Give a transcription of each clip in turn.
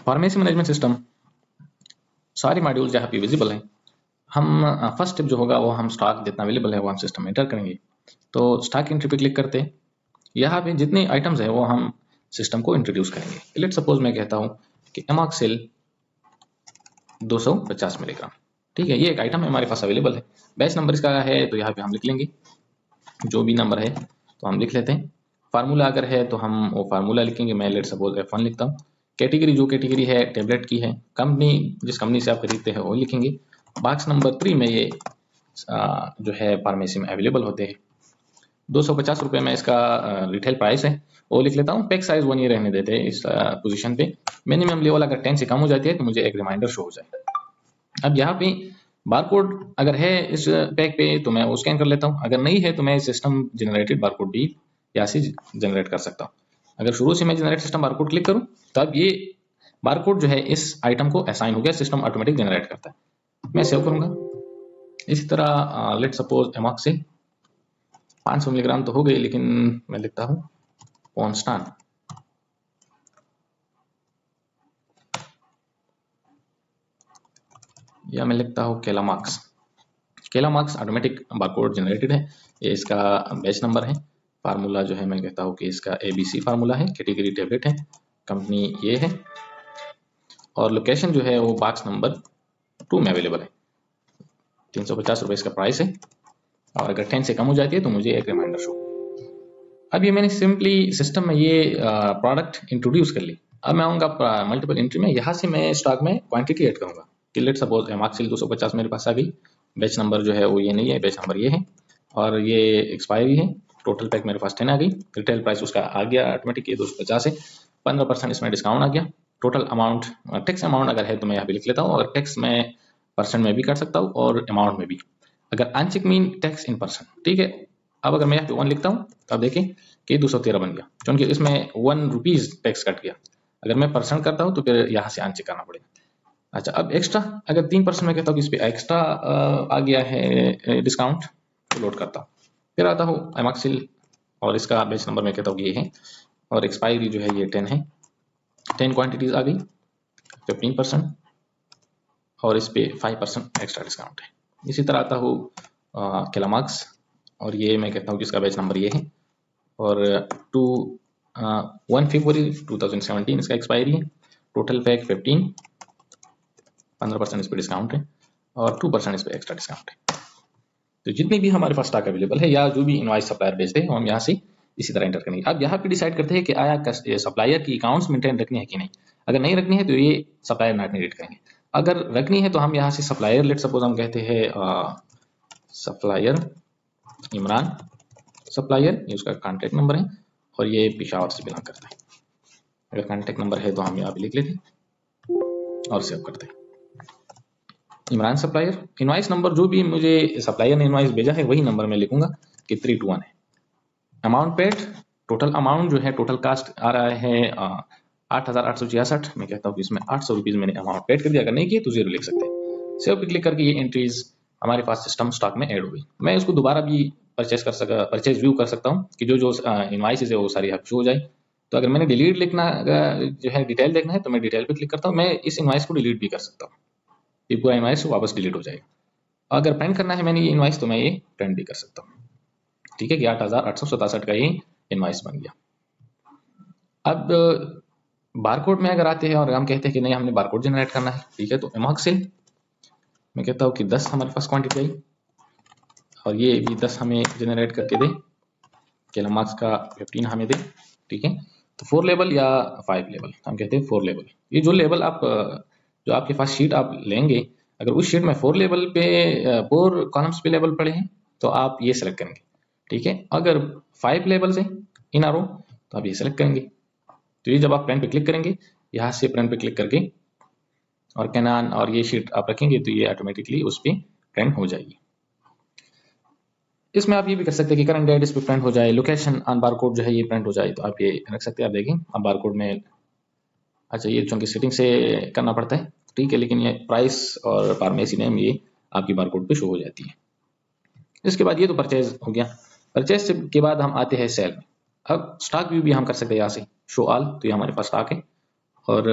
Pharmacy management system सारे module जहाँ पे विजिबल हैं, हम फर्स्ट स्टेप जो होगा वो हम स्टॉक जितना अवेलेबल है वो हम सिस्टम में एंटर करेंगे। तो स्टॉक एंट्री पे क्लिक करते हैं, यहाँ पे जितने आइटम्स है वो हम सिस्टम को इंट्रोड्यूस करेंगे। लेट सपोज मैं कहता हूँ कि एमॉक्सिल 250 मिलीग्राम, ठीक है, ये एक आइटम है हमारे पास अवेलेबल है। बैच नंबर इसका है तो यहाँ पे हम लिख लेंगे जो भी नंबर है तो हम लिख लेते हैं। फार्मूला अगर है तो हम वो फार्मूला लिखेंगे, मैं लेट सपोज F1 लिखता हूँ। कैटेगरी जो कैटेगरी है टेबलेट की है, कंपनी जिस कंपनी से आप खरीदते हैं वो लिखेंगे। बॉक्स नंबर 3 में ये जो है फार्मेसी में अवेलेबल होते हैं। 250 रुपये में इसका रिटेल प्राइस है वो लिख लेता हूँ। पैक साइज 1 ये रहने देते हैं इस पोजीशन पे। मिनिमम लेवल अगर 10 से कम हो जाती है तो मुझे एक रिमाइंडर शो हो जाए। अब यहाँ पे बारकोड अगर है इस पैक पे तो मैं वो स्कैन कर लेता हूँ, अगर नहीं है तो मैं सिस्टम जनरेटेड बारकोड भी यहाँ से जनरेट कर सकता हूँ। अगर शुरू से मैं जनरेट सिस्टम बारकोड क्लिक करूँ तब ये बारकोड जो है इस आइटम को असाइन हो गया, सिस्टम ऑटोमेटिक जनरेट करता है। मैं सेव करूंगा। इसी तरह लेट सपोज एमॉक्सिल 500 मिलीग्राम तो हो गई, लेकिन मैं लिखता हूँ पॉन्स्टान, या मैं लिखता हूँ केलामॉक्स। केलामॉक्स ऑटोमेटिक बारकोड जनरेटेड है, ये इसका बैच नंबर है। फार्मूला जो है मैं कहता हूँ कि इसका ABC फार्मूला है। कैटेगरी टेबलेट है, कंपनी ये है, और लोकेशन जो है वो बॉक्स नंबर 2 में अवेलेबल है। 350 रुपये इसका प्राइस है, और अगर 10 से कम हो जाती है तो मुझे एक रिमाइंडर शो। अब ये मैंने सिंपली सिस्टम में ये प्रोडक्ट इंट्रोड्यूस कर ली। अब मैं आऊँगा मल्टीपल एंट्री में, यहाँ से मैं स्टॉक में क्वांटिटी ऐड करूँगा कि लेट सपोज एमॉक्सिल 250 मेरे पास आ गई। बैच नंबर जो है वो ये नहीं है, बैच नंबर ये है, और ये एक्सपायरी है। टोटल पैक मेरे पास 10 आ गई। रिटेल प्राइस उसका आ गया ऑटोमेटिक, ये 250 है। 15% इसमें डिस्काउंट आ गया। टोटल अमाउंट, टैक्स अमाउंट अगर है तो मैं यहाँ पे लिख लेता हूँ, और टैक्स में परसेंट में भी कर सकता हूँ और अमाउंट में भी। अगर uncheck mean tax in percent, ठीक है। अब अगर मैं यहाँ पे 1 लिखता हूँ तो आप देखें कि 213 बन गया, क्योंकि इसमें 1 रुपीज टैक्स कट गया। अगर मैं परसेंट करता हूँ तो फिर यहाँ से अनचेक करना पड़ेगा। अच्छा, अब एक्स्ट्रा अगर 3% में कहता हूँ कि इस पर एक्स्ट्रा आ गया है डिस्काउंट, तो लोड करता हूँ। फिर आता हूँ एमॉक्सिल, और इसका बैच नंबर मैं कहता हूँ कि ये है, और एक्सपायरी जो है ये 10 है। 10 क्वांटिटीज आ गई, 15%, और इस पे 5% एक्स्ट्रा डिस्काउंट है। इसी तरह आता हूँ केलामॉक्स, और ये मैं कहता हूँ कि इसका बैच नंबर ये है, और 1 फरवरी 2017 इसका एक्सपायरी है। टोटल पैक 15, 15% इस पर डिस्काउंट है, और 2% इस पर एक्स्ट्रा डिस्काउंट है। तो जितनी भी हमारे पास स्टॉक अवेलेबल है या जो भी इनवॉइस सप्लायर भेजते हैं हम यहाँ से इसी तरह एंटर करेंगे। अब यहाँ पे डिसाइड करते हैं कि आया सप्लायर की अकाउंट्स मेंटेन रखनी है कि नहीं। अगर नहीं रखनी है तो ये सप्लायर नॉट नीडेड करेंगे। अगर रखनी है तो हम यहाँ से सप्लायर, लेट सपोज हम कहते हैं सप्लायर इमरान सप्लायर, ये उसका कॉन्टैक्ट नंबर है, और ये पेशावर से बिलोंग करता है। अगर कॉन्टैक्ट नंबर है तो हम यहाँ पे लिख लेते हैं और सेव करते हैं इमरान सप्लायर। इनवॉइस नंबर जो भी मुझे सप्लायर ने इनवॉइस भेजा है वही नंबर मैं लिखूंगा कि 321 है। अमाउंट पेड, टोटल अमाउंट जो है, टोटल कास्ट आ रहा है 8,866। मैं कहता हूँ कि इसमें 800 रुपीज मैंने अमाउंट पेड कर दिया। अगर नहीं किए तो 0 लिख सकते हैं। सेव पे क्लिक करके ये एंट्रीज हमारे पास सिस्टम स्टॉक में ऐड हो गई। मैं इसको दोबारा भी परचेज व्यू कर सकता हूँ कि जो जो इनवॉइसेज है वो सारी यहाँ शो हो जाए। तो अगर मैंने डिलीट लिखना जो है, डिटेल देखना है, तो मैं डिटेल पे क्लिक करता हूँ। मैं इस इनवॉइस को डिलीट भी कर सकता हूँ, ये पूरा इनवॉइस वापस डिलीट हो जाएगा। अगर प्रिंट करना है मैंने ये इनवॉइस तो मैं ये प्रिंट भी कर सकता हूँ, ठीक है, कि 8,867 का ये इनवॉइस बन गया। अब बारकोड में अगर आते हैं और हम कहते हैं कि नहीं हमने बारकोड जनरेट करना है, ठीक है, तो एमॉक्सिल मैं कहता हूँ कि 10 हमारे पास क्वांटिटी आई, और ये भी 10 हमें जनरेट करके दे। केलामॉक्स का 15 हमें दे, ठीक है। तो 4 लेवल या 5 लेवल, हम कहते हैं 4 लेवल। ये जो लेवल आप जो आपके पास शीट आप लेंगे, अगर उस शीट में 4 लेवल पे 4 कॉलम्स पे लेवल पड़े हैं तो आप ये सेलेक्ट करेंगे, ठीक है। अगर 5 लेवल है इन आरो तो आप ये सेलेक्ट करेंगे। तो ये जब आप प्रिंट पे क्लिक करेंगे, यहाँ से प्रिंट पे क्लिक करके और कैनान और ये शीट आप रखेंगे तो ये ऑटोमेटिकली उस पर प्रिंट हो जाएगी। इसमें आप ये भी कर सकते हैं कि करंट डेट इस पर प्रिंट हो जाए, लोकेशन ऑन बारकोड जो है ये प्रिंट हो जाए, तो आप ये रख सकते हैं। आप देखें अब बारकोड में, अच्छा ये चूंकि सेटिंग से करना पड़ता है, ठीक है, लेकिन ये प्राइस और फार्मेसी नेम ये आपकी बारकोड पे शो हो जाती है। इसके बाद ये तो परचेज हो गया। परचेज के बाद हम आते हैं सेल में। अब स्टॉक व्यू भी हम कर सकते हैं यहाँ से, शो ऑल, तो ये हमारे पास स्टॉक है, और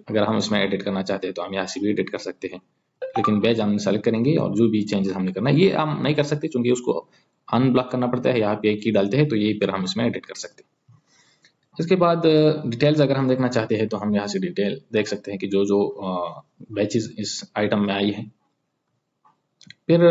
अगर हम इसमें एडिट करना चाहते हैं तो हम यहाँ से भी एडिट कर सकते हैं, लेकिन बैच हम सेलेक्ट करेंगे और जो भी चेंजेस हमने करना है ये हम नहीं कर सकते क्योंकि उसको अनब्लॉक करना पड़ता है। यहाँ पे एक की डालते हैं तो ये फिर हम इसमें एडिट कर सकते हैं। इसके बाद डिटेल्स अगर हम देखना चाहते हैं तो हम यहाँ से डिटेल देख सकते हैं कि जो जो बैचेस इस आइटम में आई है। फिर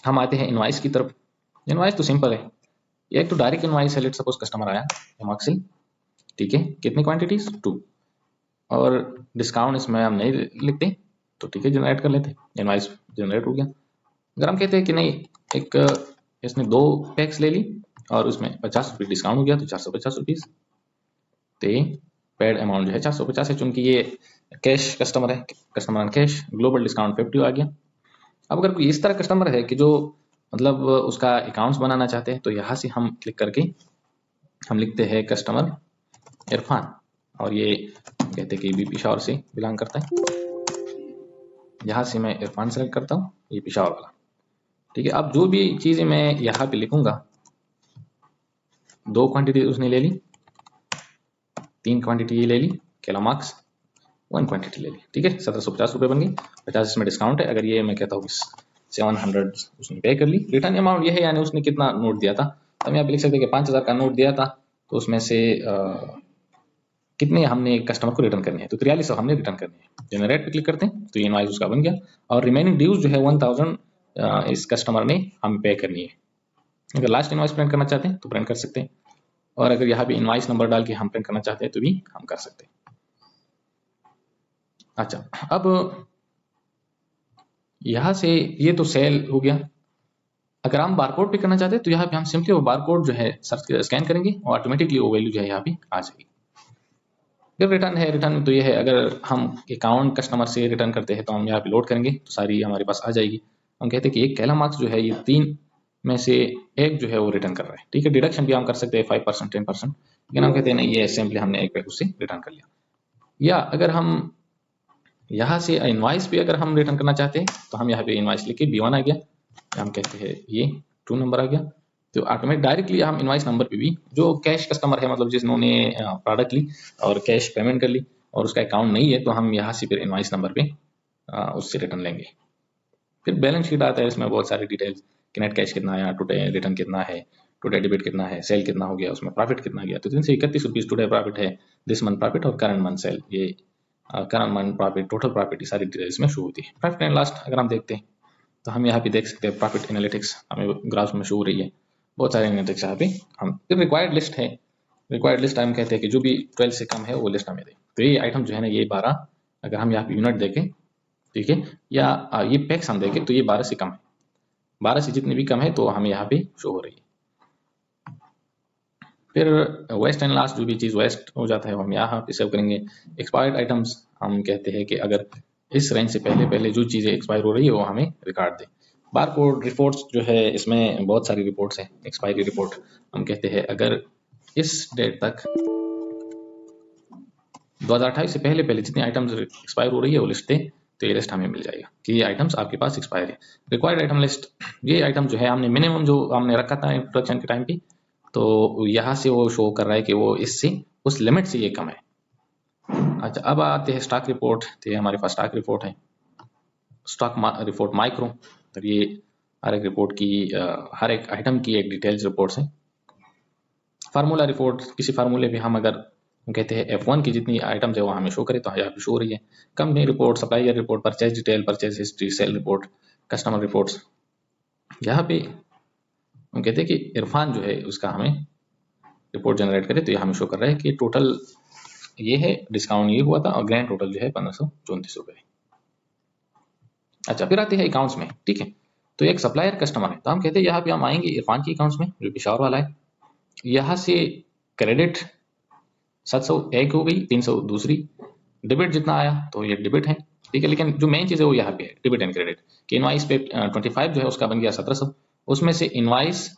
हम आते हैं इनवाइस की तरफ। इनवाइस तो सिंपल है, एक तो डायरेक्ट इनवाइस है। लेट सपोज कस्टमर आया एमॉक्सिल, ठीक है, कितनी क्वांटिटीज 2, और डिस्काउंट इसमें हम नहीं लिखते तो ठीक है, जनरेट कर लेते, इनवाइस जनरेट हो गया। अगर हम कहते हैं कि नहीं, एक इसने 2 पैक्स ले ली और उसमें 50 रुपये डिस्काउंट हो गया तो 450 रुपीज़, तो ये पेड अमाउंट जो है 450 है, चूंकि ये कैश कस्टमर है, customer on cash, global discount 50 आ गया। अब अगर कोई इस तरह कस्टमर है कि जो मतलब उसका अकाउंट्स बनाना चाहते हैं तो यहाँ से हम क्लिक करके हम लिखते हैं कस्टमर इरफान, और ये कहते हैं कि भी पिशावर से बिलोंग करता है। यहाँ से मैं इरफान सेलेक्ट करता हूँ, ये पिशावर वाला, ठीक है। अब जो भी चीज़ें मैं यहाँ पे लिखूंगा, 2 क्वांटिटी उसने ले ली, 3 क्वांटिटी ये ले ली, कैलामार्क्स 1 क्वांटिटी ले ली, ठीक है, 1750 रुपये बन गई। 50 इसमें डिस्काउंट है। अगर ये मैं कहता हूँ 700 उसने पे कर ली, रिटर्न अमाउंट ये है, यानी उसने कितना नोट दिया था, तो हम यहाँ पे लिख सकते हैं कि 5000 का नोट दिया था, तो उसमें से कितने हमने कस्टमर को रिटर्न करने हैं, तो 4300 हमने रिटर्न करने हैं। जनरेट पे क्लिक करते हैं तो ये इनवॉइस उसका बन गया, और रिमेनिंग ड्यूज जो है 1000 इस कस्टमर ने हम पे करनी है। अगर लास्ट इनवॉइस प्रिंट करना चाहते हैं तो प्रिंट कर सकते हैं, और अगर यहाँ पे इनवॉइस नंबर डाल के हम प्रिंट करना चाहते हैं तो भी हम कर सकते हैं। अच्छा, अब यहाँ से ये तो सेल हो गया। अगर हम बारकोड पे करना चाहते हैं तो यहाँ पे हम सिंपली वो बारकोड जो है सर्च स्कैन करेंगे और ऑटोमेटिकली वो वैल्यू जो है यहाँ पे आ जाएगी। फिर रिटर्न है, रिटर्न तो ये है, अगर हम अकाउंट कस्टमर से रिटर्न करते हैं तो हम यहाँ पे लोड करेंगे तो सारी हमारे पास आ जाएगी। हम कहते हैं कि एक कैलामार्क्स जो है ये 3 में से एक जो है वो रिटर्न कर रहा है, ठीक है। डिडक्शन भी हम कर सकते हैं 5%, 10%, लेकिन हम कहते हैं नहीं, ये सिंपली हमने एक पैक उससे रिटर्न कर लिया। या अगर हम यहाँ से इनवाइस भी अगर हम रिटर्न करना चाहते हैं तो हम यहाँ पे इनवाइस लिख के B1 आ गया, हम कहते हैं ये 2 नंबर आ गया, तो ऑटोमेटिक डायरेक्टली हम इनवाइस नंबर पे भी जो कैश कस्टमर है, मतलब जिन्होंने प्रोडक्ट ली और कैश पेमेंट कर ली और उसका अकाउंट नहीं है, तो हम यहाँ से फिर इनवाइस नंबर पे उससे रिटर्न लेंगे। फिर बैलेंस शीट आता है, इसमें बहुत सारी डिटेल्स कि नेट कैश कितना आया, टुडे रिटर्न कितना है, टुडे डेबिट कितना है, सेल कितना हो गया, उसमें प्रॉफिट कितना गया, तो 331 रुपीज़ टुडे प्रॉफिट है, दिस मंथ प्रॉफिट और करंट मंथ सेल, ये current month profit, total profit, सारी डिटेल्स में शो होती है। प्रॉफिट एंड लॉस अगर हम देखते हैं तो हम यहाँ पे देख सकते हैं प्रॉफिट एनालिटिक्स हमें ग्राफ में शो हो रही है, बहुत सारे एनालिटिक्स यहाँ पे। हम फिर रिक्वायर्ड लिस्ट है, रिक्वायर्ड लिस्ट हम कहते हैं कि जो भी 12 से कम है वो लिस्ट हमें दे। तो ये आइटम जो है ना, ये 12, अगर हम यहाँ पे यूनिट देखें, ठीक है, या ये पैक्स हम देखें तो ये 12 से कम है, 12 से जितनी भी कम है तो हमें यहाँ पे शो हो रही है। फिर वेस्ट एंड लास्ट, जो भी चीज़ वेस्ट हो जाता है वो हम यहाँ पे सेव करेंगे। एक्सपायर्ड आइटम्स हम कहते हैं कि अगर इस रेंज से पहले जो चीज़ें एक्सपायर हो रही है वो हमें रिकॉर्ड दें। बारकोड रिपोर्ट्स जो है, इसमें बहुत सारी रिपोर्ट्स हैं। एक्सपायरी रिपोर्ट हम कहते हैं अगर इस डेट तक 2028 से पहले जितनी आइटम्स एक्सपायर हो रही है वो लिस्ट दें, तो ये लिस्ट हमें मिल जाएगा कि ये आइटम्स आपके पास एक्सपायर है। रिक्वायर्ड आइटम लिस्ट, ये आइटम जो है हमने मिनिमम जो हमने रखा था इंट्रोडक्शन के टाइम पे, तो यहाँ से वो शो कर रहा है कि वो इससे उस लिमिट से ये कम है। अच्छा, अब आते हैं स्टॉक रिपोर्ट, तो ये हमारे पास स्टॉक रिपोर्ट है, स्टॉक रिपोर्ट माइक्रो, तो ये हर एक रिपोर्ट की हर एक आइटम की एक डिटेल्स रिपोर्ट्स है। फार्मूला रिपोर्ट, किसी फार्मूले पे हम अगर कहते हैं F1 की जितनी आइटम्स है वो हमें शो करे तो यहाँ पे शो हो रही है। Company report, supplier report, purchase detail, purchase history, sale report, customer reports. यहाँ पे हम कहते हैं कि इरफान जो है उसका हमें रिपोर्ट जनरेट करे, तो ये हमें शो कर रहा है कि टोटल ये है, डिस्काउंट ये हुआ था और ग्रैंड टोटल जो है 1534 रुपये। अच्छा, फिर आते हैं अकाउंट्स में, ठीक है। तो एक सप्लायर कस्टमर है, तो हम कहते हैं यहाँ पे हम आएंगे इरफान की अकाउंट्स में जो पिशावर वाला है। यहाँ से क्रेडिट 701 हो गई, 300 दूसरी, डेबिट जितना आया तो ये डेबिट है, ठीक है। लेकिन जो मेन चीज़ है वो यहाँ पे है डेबिट एंड क्रेडिट कि इनवाइस पे 25 जो है उसका बन गया 1700, उसमें से इनवाइस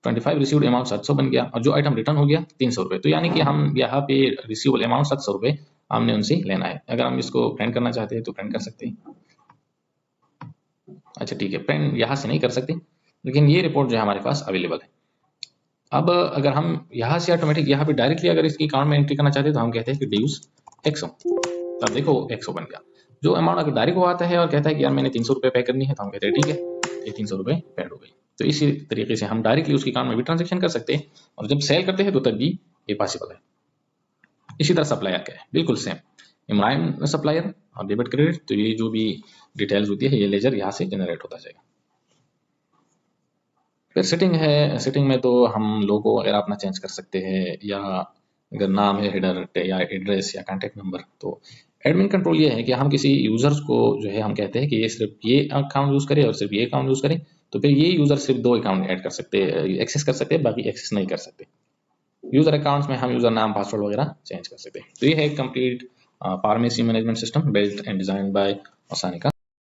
25 रिसीव्ड अमाउंट 700 बन गया और जो आइटम रिटर्न हो गया 300 रुपये। तो यानी कि हम यहाँ पे रिसीवेबल अमाउंट 700 रुपये हमने उनसे लेना है। अगर हम इसको प्रिंट करना चाहते हैं तो प्रिंट कर सकते हैं। अच्छा, ठीक है, प्रिंट यहाँ से नहीं कर सकते, लेकिन ये रिपोर्ट जो है हमारे पास अवेलेबल है। अब अगर हम यहाँ से ऑटोमेटिक यहाँ पे डायरेक्टली अगर इसकी अकाउंट में एंट्री करना चाहते हैं तो हम कहते हैं कि ड्यूज 100। अब देखो 100 बन गया। जो अमाउंट अगर डायरेक्ट वो आता है और कहता है कि यार मैंने 300 रुपये पे करनी है, तो हम कहते हैं ठीक है, ये 300 रुपये पेड हो गई। तो इसी तरीके से हम डायरेक्टली उसकी अकाउंट में भी ट्रांजेक्शन कर सकते हैं, और जब सेल करते हैं तो तब भी ये पॉसिबल है। इसी तरह सप्लायर का है, बिल्कुल सेम। इमरान सप्लायर और डेबिट क्रेडिट, तो ये जो भी डिटेल्स होती है ये लेजर यहाँ से जनरेट होता जाएगा। फिर सेटिंग है, सेटिंग में तो हम लोगो वगैरह अपना चेंज कर सकते हैं, या अगर नाम है हेडर या एड्रेस या कॉन्टैक्ट नंबर। तो एडमिन कंट्रोल ये है कि हम किसी यूजर्स को जो है हम कहते हैं कि ये सिर्फ ये अकाउंट यूज करे और सिर्फ ये अकाउंट यूज करे, तो फिर ये यूजर सिर्फ 2 अकाउंट ऐड कर सकते हैं, एक्सेस कर सकते हैं, बाकी एक्सेस नहीं कर सकते। यूजर अकाउंट्स में हम यूजर नाम पासवर्ड वगैरह चेंज कर सकते हैं। तो ये है complete pharmacy management system built and design by ओसानिका।